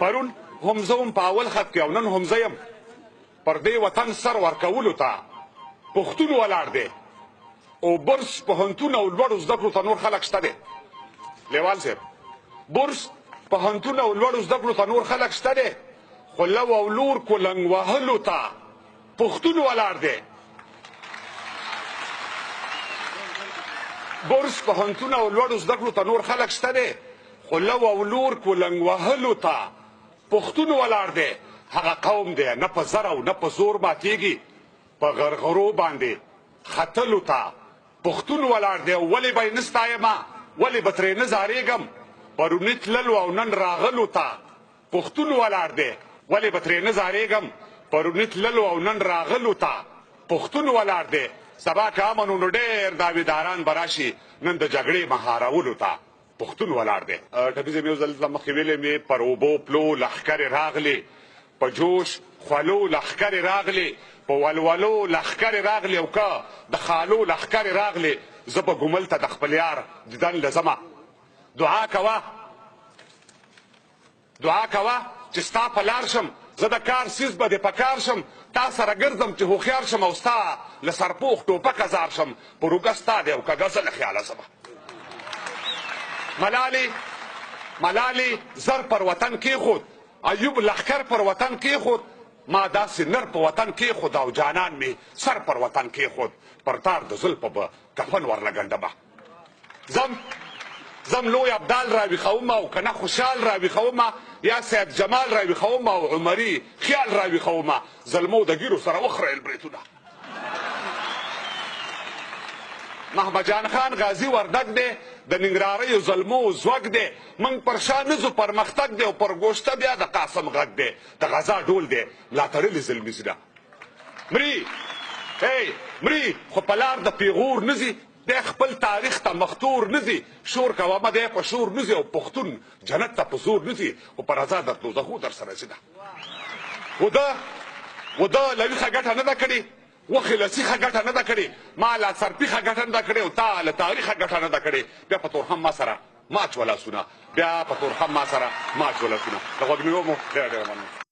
پرون هم زه هم په اول خط کې او نن هم زه یم پر دې وطن سر ورکولو ته پښتون ولاړ دی او برس پوهنتون او لوړو زده کړو ته نور خلک شته دی لیوال صاحب برس پوهنتون او لوړو زده کړو ته نور خلک شته دی خو لو او لور کولنګ وهلو ته پښتون ولاړ دی برس پوهنتون او لوړو زده کړو ته نور خلک شته دی خو لو او لور کولنګ وهلو ته پښتون ولاړ دی هغه قوم دی نه په زر او نه په زور ماتېږي په غرغرو باندې ختلو ته پښتون ولاړ دی ولې به یې نه ستایمه ولې به ترې نه زارېږم پروني تللو او نن راغلو ته پښتون ولاړ دی ولې به ترې نه زارېږم پروني تللو او نن راغلو ته پښتون ولاړ دی سبا که امن نو ډېر داویداران به راشي نن د جګړې مهارولو ته پښتون ولاړ دی ټپي صاحب یو ځل مخکې ویلې مې پر اوبو پلو لښکرې راغلې په جوش خولو لښکرې راغلې په ولولو لښکرې راغلې او که د خالو لښکرې راغلې زه به ګومل ته د خپل یار دیدن لزمه دعا کوه چې ستا په لار شم زه د کار سیز به دې په کار شم تا سره ګرځم چې هوښیار شم او ستا له سرپوښ ټوپک ازار شم په روږه ستا دی او کږه زه له خیاله ځمه ملالې زر پر وطن کېښود ایوب لښکر پر وطن کېښود ما داسې نر په وطن کېښود او جانان مې سر پر وطن کېښود پر تار د زلفو به کفن ورلګنډمه زم لوی ابدال راویښوم او که نه خوشحال راویښوم یا صاحب جمال راویښوم او عمري خیال راویښوم زلمو د ګیرو سره وخریل بریتونه محمد جان خان غازي وردګ دی د ننګرهاریو زلمو زوږ دی موږ پر شا نه ځو پرمختګ دی او پر ګوشته بیا د قاسم غږ دی د غزا ډول دی لا تړلې زلمي زړه مري خو په لار د پیغور نه ځي دی خپل تاریخ ته مختور نه ځي شور کوه مه دی په شور نه ځي او پښتون جنت ته په زور نه ځي خو پر رضا در دوزخو در سره ځي و ده له ویښه ګټه نه ده کړې وخې له سیخه ګټه نه ده کړې ما له سرپیخه ګټه نه ده کړې او تا له تاریخه ګټه نه ده کړې بیا په تورخم ما سره ماچ ولاسونه د غوږ نیو مو ډېر مننه